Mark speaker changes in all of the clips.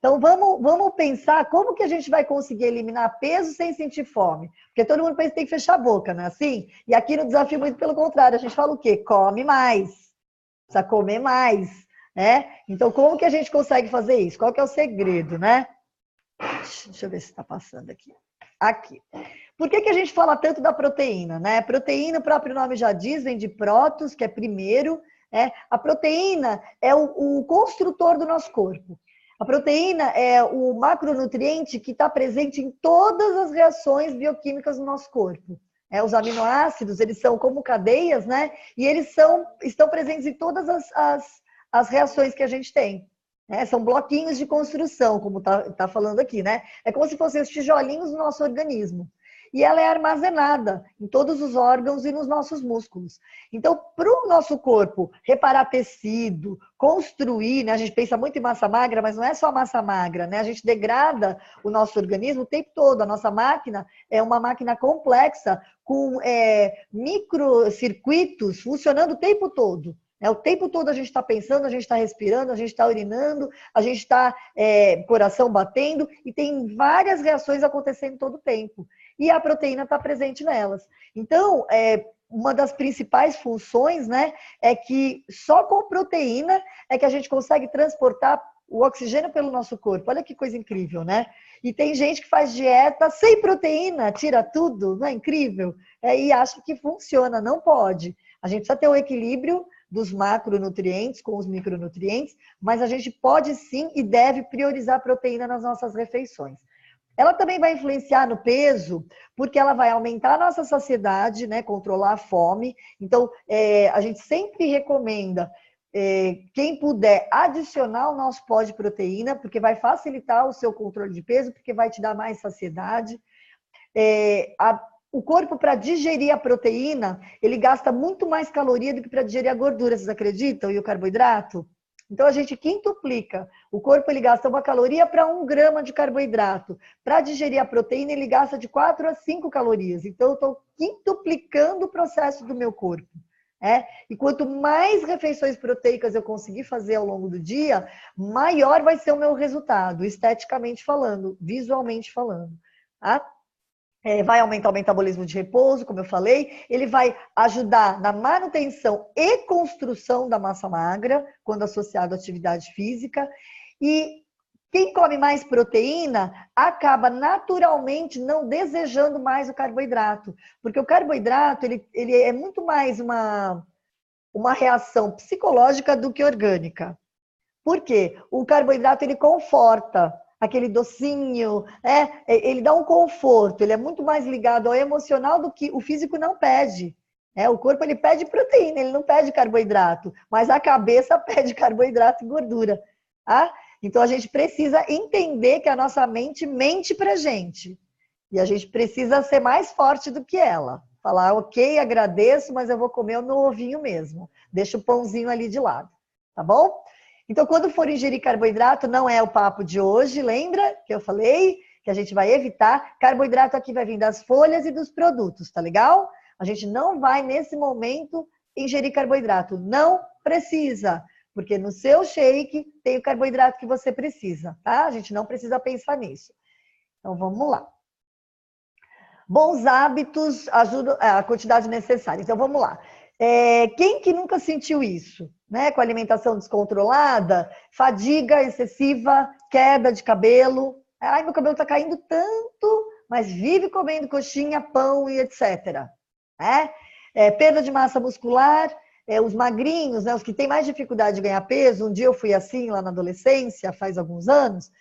Speaker 1: Então, vamos pensar como que a gente vai conseguir eliminar peso sem sentir fome. Porque todo mundo pensa que tem que fechar a boca, não é assim? E aqui no desafio, muito pelo contrário, a gente fala o quê? Come mais. Precisa comer mais, né? Então, como que a gente consegue fazer isso? Qual que é o segredo, né? Deixa eu ver se está passando aqui. Aqui. Por que a gente fala tanto da proteína, né? Proteína, o próprio nome já diz, vem de protos, que é primeiro. A proteína é o construtor do nosso corpo. A proteína é o macronutriente que está presente em todas as reações bioquímicas do nosso corpo. Os aminoácidos, eles são como cadeias, né? E eles estão presentes em todas as reações que a gente tem. São bloquinhos de construção, como tá falando aqui, né? É como se fossem os tijolinhos do nosso organismo. E ela é armazenada em todos os órgãos e nos nossos músculos. Então, para o nosso corpo reparar tecido, construir, né? A gente pensa muito em massa magra, mas não é só massa magra, né? A gente degrada o nosso organismo o tempo todo. A nossa máquina é uma máquina complexa, com microcircuitos funcionando o tempo todo. O tempo todo a gente está pensando, a gente está respirando, a gente está urinando, a gente está coração batendo, e tem várias reações acontecendo todo o tempo. E a proteína está presente nelas. Então, uma das principais funções, né, é que só com proteína é que a gente consegue transportar o oxigênio pelo nosso corpo. Olha que coisa incrível, né? E tem gente que faz dieta sem proteína, tira tudo, não é incrível? E acha que funciona, não pode. A gente precisa ter o equilíbrio dos macronutrientes com os micronutrientes, mas a gente pode sim e deve priorizar a proteína nas nossas refeições. Ela também vai influenciar no peso, porque ela vai aumentar a nossa saciedade, né, controlar a fome. Então, a gente sempre recomenda, quem puder, adicionar o nosso pó de proteína, porque vai facilitar o seu controle de peso, porque vai te dar mais saciedade. O corpo, para digerir a proteína, ele gasta muito mais caloria do que para digerir a gordura, vocês acreditam? E o carboidrato? Então, a gente quintuplica. O corpo, ele gasta 1 caloria para 1 grama de carboidrato. Para digerir a proteína, ele gasta de 4 a 5 calorias. Então, eu estou quintuplicando o processo do meu corpo. E quanto mais refeições proteicas eu conseguir fazer ao longo do dia, maior vai ser o meu resultado, esteticamente falando, visualmente falando. Tá? Vai aumentar o metabolismo de repouso, como eu falei, ele vai ajudar na manutenção e construção da massa magra, quando associado à atividade física, e quem come mais proteína acaba naturalmente não desejando mais o carboidrato, porque o carboidrato ele é muito mais uma reação psicológica do que orgânica. Por quê? O carboidrato ele conforta, aquele docinho, ele dá um conforto, ele é muito mais ligado ao emocional do que o físico não pede. O corpo ele pede proteína, ele não pede carboidrato, mas a cabeça pede carboidrato e gordura. Tá? Então a gente precisa entender que a nossa mente mente pra gente. E a gente precisa ser mais forte do que ela. Falar, ok, agradeço, mas eu vou comer o meu ovinho mesmo. Deixa o pãozinho ali de lado. Tá bom? Então, quando for ingerir carboidrato, não é o papo de hoje, lembra que eu falei que a gente vai evitar? Carboidrato aqui vai vir das folhas e dos produtos, tá legal? A gente não vai, nesse momento, ingerir carboidrato. Não precisa, porque no seu shake tem o carboidrato que você precisa, tá? A gente não precisa pensar nisso. Então, vamos lá. Bons hábitos ajudam a quantidade necessária. Então, vamos lá. Quem que nunca sentiu isso? Com alimentação descontrolada, fadiga excessiva, queda de cabelo. Ai, meu cabelo está caindo tanto, mas vive comendo coxinha, pão e etc. Perda de massa muscular, os magrinhos, os que têm mais dificuldade de ganhar peso. Um dia eu fui assim lá na adolescência, faz alguns anos.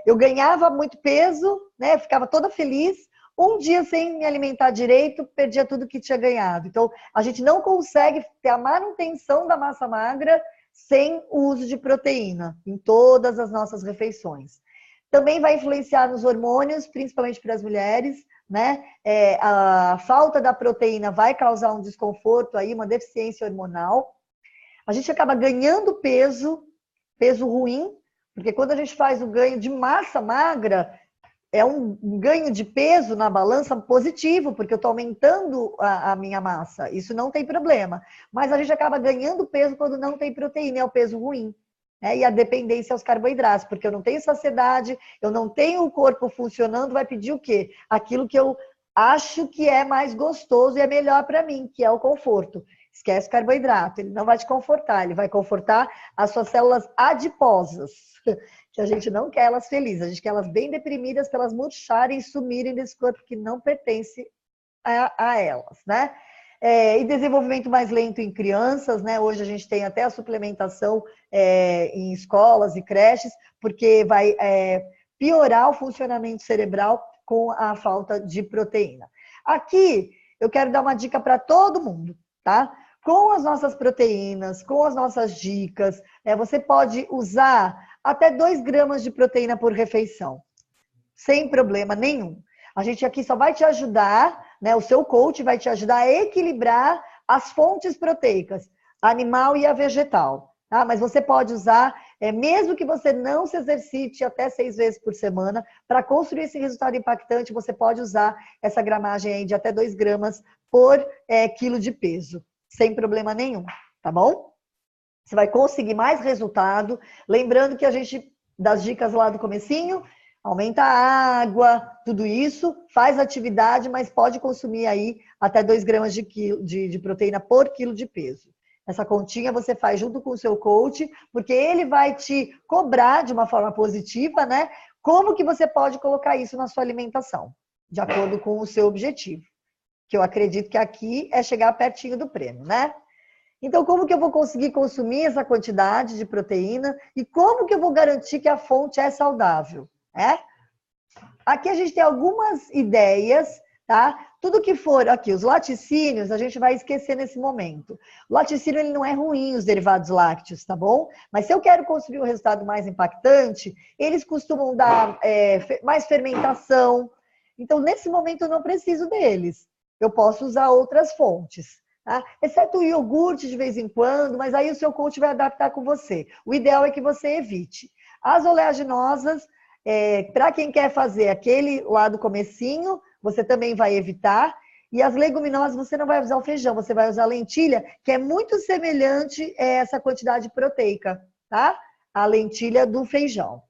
Speaker 1: Eu ganhava muito peso, ficava toda feliz. Um dia sem me alimentar direito, perdia tudo que tinha ganhado. Então, a gente não consegue ter a manutenção da massa magra sem o uso de proteína em todas as nossas refeições. Também vai influenciar nos hormônios, principalmente para as mulheres, a falta da proteína vai causar um desconforto aí, uma deficiência hormonal. A gente acaba ganhando peso ruim, porque quando a gente faz o ganho de massa magra, é um ganho de peso na balança positivo, porque eu estou aumentando a minha massa. Isso não tem problema. Mas a gente acaba ganhando peso quando não tem proteína, é o peso ruim. né? E a dependência aos carboidratos, porque eu não tenho saciedade, eu não tenho o corpo funcionando, vai pedir o quê? Aquilo que eu acho que é mais gostoso e é melhor para mim, que é o conforto. Esquece o carboidrato, ele não vai te confortar, ele vai confortar as suas células adiposas, que a gente não quer elas felizes, a gente quer elas bem deprimidas para elas murcharem e sumirem desse corpo que não pertence a elas, né? E desenvolvimento mais lento em crianças, né? Hoje a gente tem até a suplementação em escolas e creches, porque vai piorar o funcionamento cerebral com a falta de proteína. Aqui eu quero dar uma dica para todo mundo, tá? Com as nossas proteínas, com as nossas dicas, você pode usar até 2 gramas de proteína por refeição, sem problema nenhum. A gente aqui só vai te ajudar, né? O seu coach vai te ajudar a equilibrar as fontes proteicas, a animal e a vegetal. Tá? Mas você pode usar, mesmo que você não se exercite até 6 vezes por semana, para construir esse resultado impactante, você pode usar essa gramagem aí de até 2 gramas por quilo de peso, sem problema nenhum, tá bom? Você vai conseguir mais resultado. Lembrando que a gente, das dicas lá do comecinho, aumenta a água, tudo isso, faz atividade, mas pode consumir aí até 2 gramas de proteína por quilo de peso. Essa continha você faz junto com o seu coach, porque ele vai te cobrar de uma forma positiva, né? Como que você pode colocar isso na sua alimentação, de acordo com o seu objetivo. Que eu acredito que aqui é chegar pertinho do prêmio, né? Então, como que eu vou conseguir consumir essa quantidade de proteína e como que eu vou garantir que a fonte é saudável? Aqui a gente tem algumas ideias, tá? Tudo que for aqui, os laticínios, a gente vai esquecer nesse momento. O laticínio, ele não é ruim, os derivados lácteos, tá bom? Mas se eu quero construir um resultado mais impactante, eles costumam dar mais fermentação. Então, nesse momento, eu não preciso deles. Eu posso usar outras fontes. Tá? Exceto o iogurte de vez em quando, mas aí o seu coach vai adaptar com você. O ideal é que você evite. As oleaginosas, para quem quer fazer aquele lá do comecinho, você também vai evitar. E as leguminosas, você não vai usar o feijão, você vai usar a lentilha, que é muito semelhante a essa quantidade proteica, tá? A lentilha do feijão.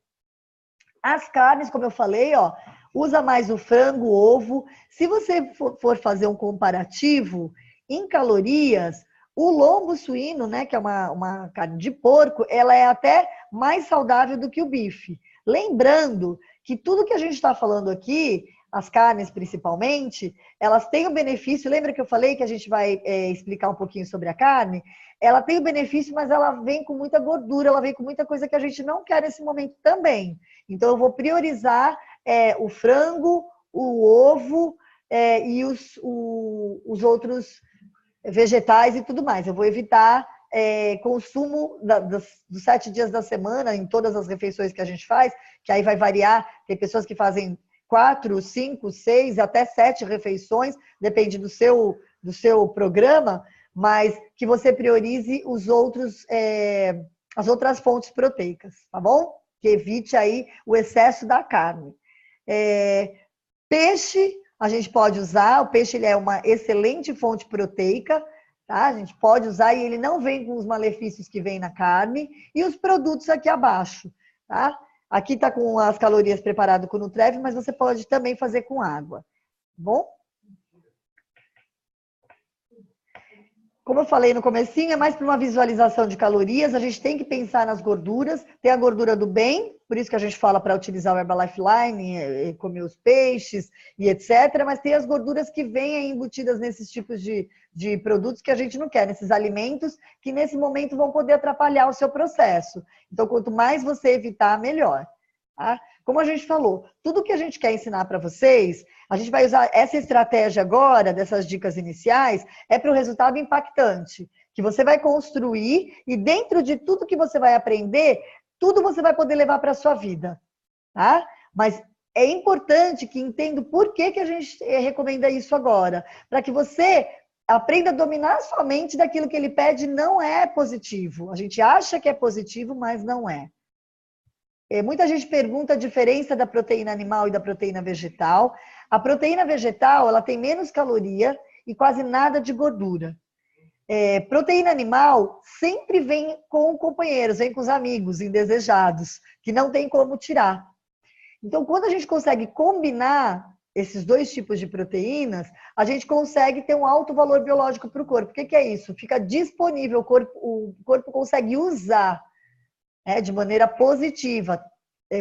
Speaker 1: As carnes, como eu falei, ó, usa mais o frango, o ovo. Se você for fazer um comparativo em calorias, o lombo suíno, né, que é uma carne de porco, ela é até mais saudável do que o bife. Lembrando que tudo que a gente está falando aqui, as carnes principalmente, elas têm o benefício, lembra que eu falei que a gente vai explicar um pouquinho sobre a carne? Ela tem o benefício, mas ela vem com muita gordura, ela vem com muita coisa que a gente não quer nesse momento também. Então, eu vou priorizar o frango, o ovo e os outros vegetais e tudo mais. Eu vou evitar consumo dos 7 dias da semana em todas as refeições que a gente faz, que aí vai variar. Tem pessoas que fazem 4, 5, 6, até 7 refeições, depende do seu programa, mas que você priorize as outras fontes proteicas, tá bom? Que evite aí o excesso da carne. Peixe, a gente pode usar, o peixe ele é uma excelente fonte proteica, tá? A gente pode usar e ele não vem com os malefícios que vem na carne. E os produtos aqui abaixo, tá? Aqui tá com as calorias preparado com o Nutrev, mas você pode também fazer com água, tá bom? Como eu falei no comecinho, é mais para uma visualização de calorias, a gente tem que pensar nas gorduras, tem a gordura do bem, por isso que a gente fala para utilizar o Herbalife Line, comer os peixes e etc, mas tem as gorduras que vêm embutidas nesses tipos de produtos que a gente não quer, nesses alimentos que nesse momento vão poder atrapalhar o seu processo. Então, quanto mais você evitar, melhor. Tá? Como a gente falou, tudo que a gente quer ensinar para vocês, a gente vai usar essa estratégia agora, dessas dicas iniciais, é para o resultado impactante, que você vai construir e dentro de tudo que você vai aprender, tudo você vai poder levar para a sua vida. Tá? Mas é importante que entenda por que a gente recomenda isso agora, para que você aprenda a dominar a sua mente daquilo que ele pede não é positivo. A gente acha que é positivo, mas não é. Muita gente pergunta a diferença da proteína animal e da proteína vegetal. A proteína vegetal, ela tem menos caloria e quase nada de gordura. Proteína animal sempre vem com companheiros, vem com os amigos indesejados, que não tem como tirar. Então, quando a gente consegue combinar esses dois tipos de proteínas, a gente consegue ter um alto valor biológico para o corpo. O que é isso? Fica disponível, o corpo consegue usar de maneira positiva.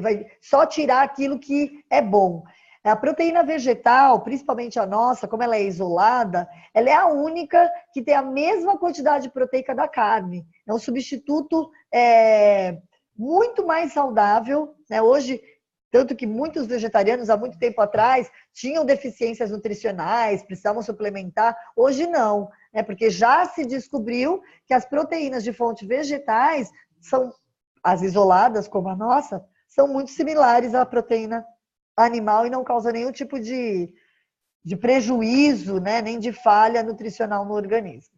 Speaker 1: Vai só tirar aquilo que é bom. A proteína vegetal, principalmente a nossa, como ela é isolada, ela é a única que tem a mesma quantidade proteica da carne. É um substituto muito mais saudável, né? Hoje, tanto que muitos vegetarianos, há muito tempo atrás, tinham deficiências nutricionais, precisavam suplementar. Hoje não, né? Porque já se descobriu que as proteínas de fonte vegetais, as isoladas, como a nossa, são muito similares à proteína animal e não causa nenhum tipo de prejuízo, né? Nem de falha nutricional no organismo.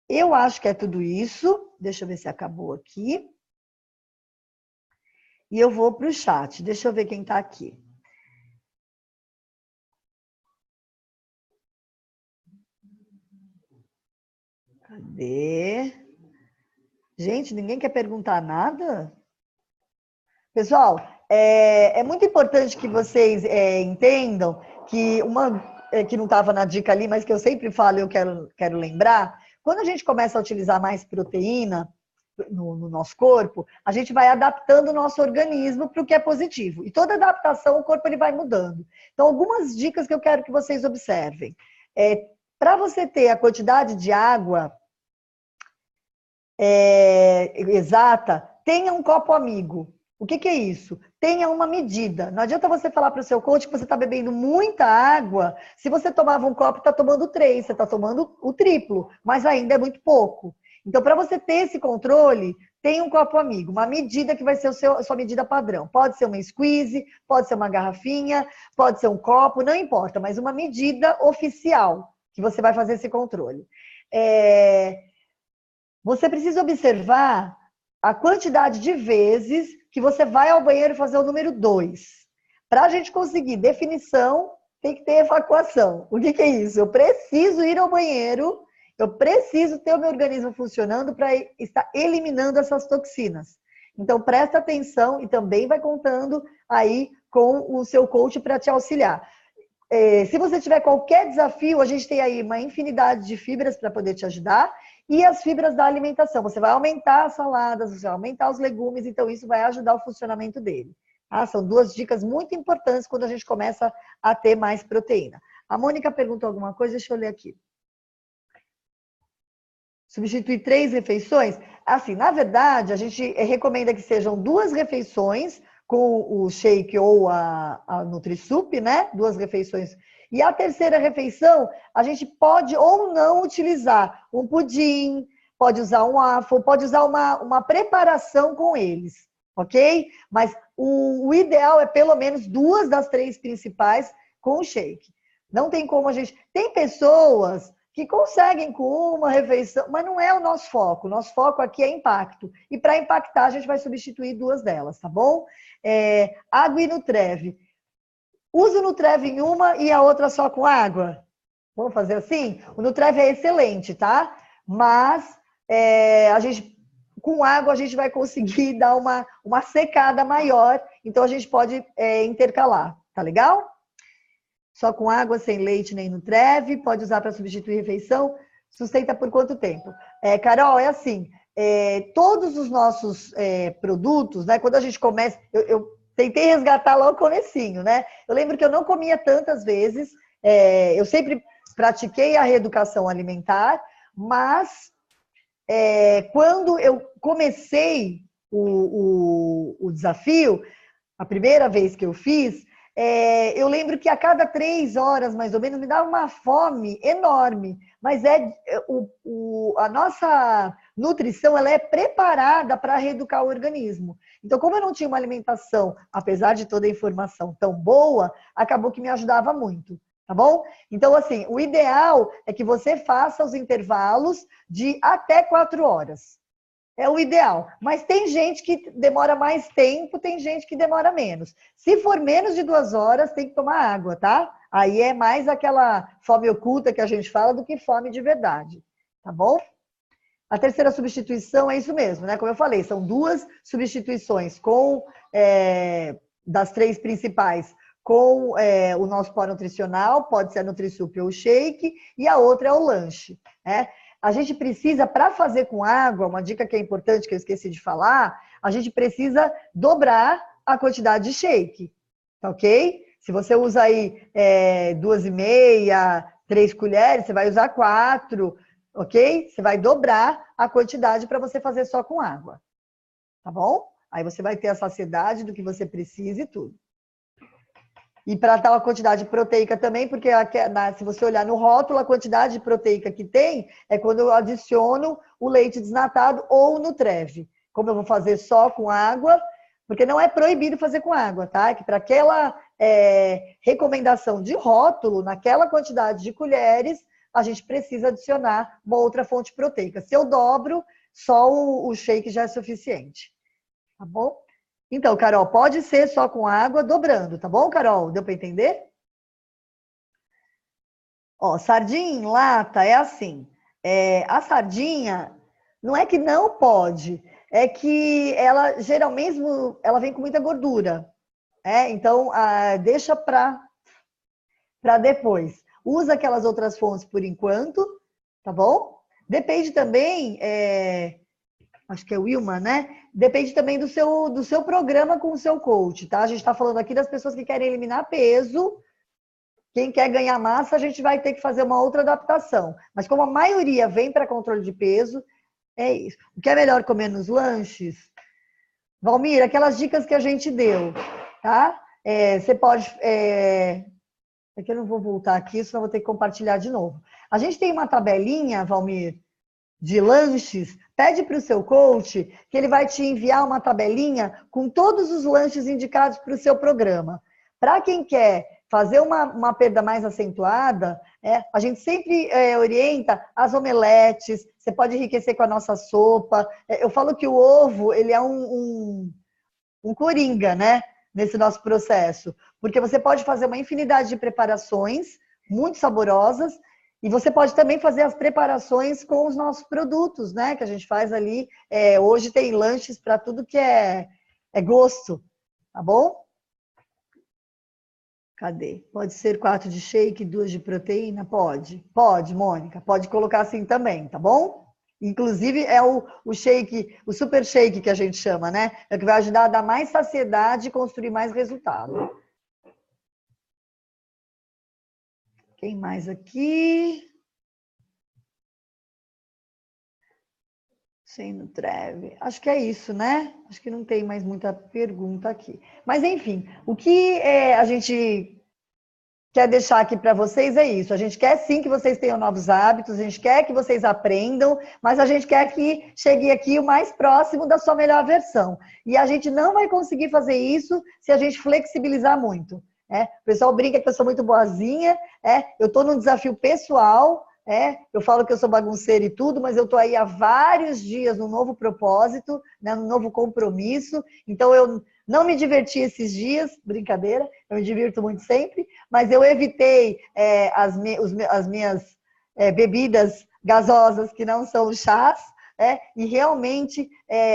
Speaker 1: Eu acho que é tudo isso. Deixa eu ver se acabou aqui. E eu vou para o chat. Deixa eu ver quem está aqui. Cadê? Gente, ninguém quer perguntar nada? Pessoal, é muito importante que vocês entendam que que não estava na dica ali, mas que eu sempre falo e eu quero lembrar, quando a gente começa a utilizar mais proteína no nosso corpo, a gente vai adaptando o nosso organismo para o que é positivo. E toda adaptação, o corpo ele vai mudando. Então, algumas dicas que eu quero que vocês observem. Para você ter a quantidade de água exata, tenha um copo amigo. O que é isso? Tenha uma medida. Não adianta você falar para o seu coach que você está bebendo muita água. Se você tomava um copo, está tomando 3, você está tomando o triplo, mas ainda é muito pouco. Então, para você ter esse controle, tenha um copo amigo, uma medida que vai ser a sua medida padrão. Pode ser uma squeeze, pode ser uma garrafinha, pode ser um copo, não importa, mas uma medida oficial que você vai fazer esse controle. Você precisa observar a quantidade de vezes que você vai ao banheiro fazer o número 2. Para a gente conseguir definição, tem que ter evacuação. O que é isso? Eu preciso ir ao banheiro, eu preciso ter o meu organismo funcionando para estar eliminando essas toxinas. Então, presta atenção e também vai contando aí com o seu coach para te auxiliar. Se você tiver qualquer desafio, a gente tem aí uma infinidade de fibras para poder te ajudar. E as fibras da alimentação. Você vai aumentar as saladas, você vai aumentar os legumes, então isso vai ajudar o funcionamento dele. São 2 dicas muito importantes quando a gente começa a ter mais proteína. A Mônica perguntou alguma coisa, deixa eu ler aqui. Substituir 3 refeições? Assim, na verdade, a gente recomenda que sejam 2 refeições com o shake ou a Nutrisup, né? 2 refeições. E a terceira refeição, a gente pode ou não utilizar um pudim, pode usar um waffle, pode usar uma preparação com eles, ok? Mas o ideal é pelo menos 2 das 3 principais com o shake. Não tem como a gente... Tem pessoas que conseguem com uma refeição, mas não é o nosso foco. O nosso foco aqui é impacto. E para impactar, a gente vai substituir 2 delas, tá bom? Água e Nutrev. Usa o Nutrev em uma e a outra só com água? Vamos fazer assim? O Nutrev é excelente, tá? Mas com água a gente vai conseguir dar uma secada maior, então a gente pode intercalar, tá legal? Só com água, sem leite nem Nutrev, pode usar para substituir refeição. Sustenta por quanto tempo? Carol, é assim, todos os nossos produtos, né? Quando a gente começa... Eu tentei resgatar logo o comecinho, né? Eu lembro que eu não comia tantas vezes, eu sempre pratiquei a reeducação alimentar, mas quando eu comecei o desafio, a primeira vez que eu fiz, eu lembro que a cada 3 horas, mais ou menos, me dava uma fome enorme. Mas a nossa nutrição ela é preparada para reeducar o organismo. Então, como eu não tinha uma alimentação, apesar de toda a informação tão boa, acabou que me ajudava muito. Tá bom? Então, assim, o ideal é que você faça os intervalos de até 4 horas. É o ideal. Mas tem gente que demora mais tempo, tem gente que demora menos. Se for menos de 2 horas, tem que tomar água, tá? Aí é mais aquela fome oculta que a gente fala do que fome de verdade. tá bom? A terceira substituição é isso mesmo, né? Como eu falei, são 2 substituições das 3 principais, com o nosso pó nutricional, pode ser a Nutrisup ou o shake, e a outra é o lanche, né? A gente precisa, para fazer com água, uma dica que é importante, que eu esqueci de falar, a gente precisa dobrar a quantidade de shake, tá ok? Se você usa aí 2,5, 3 colheres, você vai usar 4, ok? Você vai dobrar a quantidade para você fazer só com água, tá bom? Aí você vai ter a saciedade do que você precisa e tudo. E para tal a quantidade proteica também, porque se você olhar no rótulo, a quantidade proteica que tem é quando eu adiciono o leite desnatado ou o Nutreve. Como eu vou fazer só com água, porque não é proibido fazer com água, tá? Que para aquela recomendação de rótulo, naquela quantidade de colheres, a gente precisa adicionar uma outra fonte proteica. Se eu dobro, só o shake já é suficiente. Tá bom? Então, Carol, pode ser só com água, dobrando, tá bom, Carol? Deu para entender? Ó, sardinha em lata é assim. A sardinha, não é que não pode, é que ela geralmente ela vem com muita gordura. Então, deixa para depois. Usa aquelas outras fontes por enquanto, tá bom? Depende também, acho que é o Wilma, né? Depende também do seu programa com o seu coach, tá? A gente está falando aqui das pessoas que querem eliminar peso. Quem quer ganhar massa, a gente vai ter que fazer uma outra adaptação. Mas como a maioria vem para controle de peso, é isso. O que é melhor comer nos lanches? Valmir, aquelas dicas que a gente deu, tá? Você pode... É que eu não vou voltar aqui, senão eu vou ter que compartilhar de novo. A gente tem uma tabelinha, Valmir, de lanches. Pede para o seu coach que ele vai te enviar uma tabelinha com todos os lanches indicados para o seu programa. Para quem quer fazer uma perda mais acentuada, a gente sempre orienta as omeletes, você pode enriquecer com a nossa sopa. Eu falo que o ovo, ele é um coringa, né? Nesse nosso processo. Porque você pode fazer uma infinidade de preparações muito saborosas e você pode também fazer as preparações com os nossos produtos, né? Que a gente faz ali. Hoje tem lanches para tudo que é gosto, tá bom? Cadê? Pode ser 4 de shake, 2 de proteína? Pode. Pode, Mônica. Pode colocar assim também, tá bom? Inclusive, é o shake, o super shake que a gente chama, né? É o que vai ajudar a dar mais saciedade e construir mais resultado. Quem mais aqui? Sem Nutreve. Acho que é isso, né? Acho que não tem mais muita pergunta aqui. Mas, enfim, o que a gente quer deixar aqui para vocês é isso. A gente quer sim que vocês tenham novos hábitos, a gente quer que vocês aprendam, mas a gente quer que chegue aqui o mais próximo da sua melhor versão. E a gente não vai conseguir fazer isso se a gente flexibilizar muito. O pessoal brinca que eu sou muito boazinha, eu estou num desafio pessoal, eu falo que eu sou bagunceira e tudo, mas eu estou aí há vários dias num novo propósito, né, num novo compromisso, então eu não me diverti esses dias, brincadeira, eu me divirto muito sempre, mas eu evitei as minhas bebidas gasosas, que não são chás, e realmente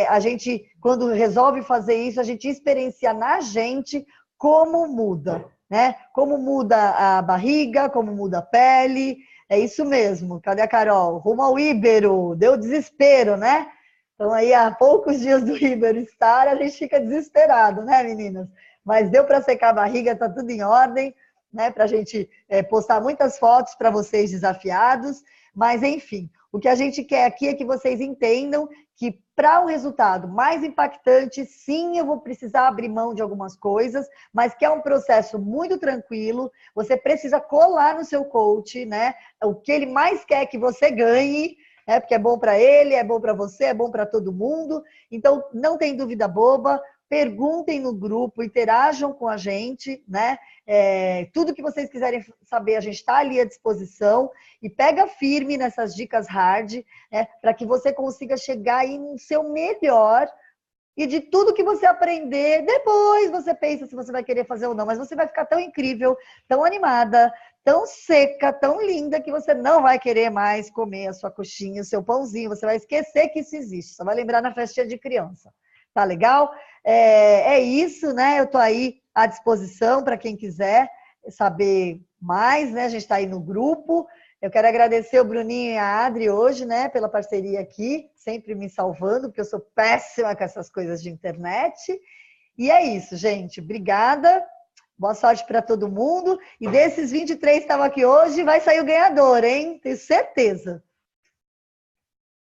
Speaker 1: a gente, quando resolve fazer isso, a gente experiencia na gente como muda, né? Como muda a barriga, como muda a pele, é isso mesmo. Cadê a Carol? Rumo ao Íbero, deu desespero, né? Então, aí, há poucos dias do Íbero estar, a gente fica desesperado, né, meninas? Mas deu para secar a barriga, tá tudo em ordem, né? Para a gente postar muitas fotos para vocês desafiados. Mas, enfim, o que a gente quer aqui é que vocês entendam que para um resultado mais impactante, sim, eu vou precisar abrir mão de algumas coisas, mas que é um processo muito tranquilo. Você precisa colar no seu coach, né? O que ele mais quer que você ganhe, porque é bom para ele, é bom para você, é bom para todo mundo. Então, não tem dúvida boba, perguntem no grupo, interajam com a gente, né? Tudo que vocês quiserem saber, a gente está ali à disposição. E pega firme nessas dicas hard, para que você consiga chegar aí no seu melhor, E de tudo que você aprender, depois você pensa se você vai querer fazer ou não, mas você vai ficar tão incrível, tão animada, tão seca, tão linda, que você não vai querer mais comer a sua coxinha, o seu pãozinho, você vai esquecer que isso existe, só vai lembrar na festinha de criança. Tá legal? É isso, né? Eu tô aí à disposição para quem quiser saber mais, né? A gente está aí no grupo. Eu quero agradecer o Bruninho e a Adri hoje, né, pela parceria aqui, sempre me salvando, porque eu sou péssima com essas coisas de internet. E é isso, gente. Obrigada. Boa sorte para todo mundo. E desses 23 que estavam aqui hoje, vai sair o ganhador, hein? Tenho certeza.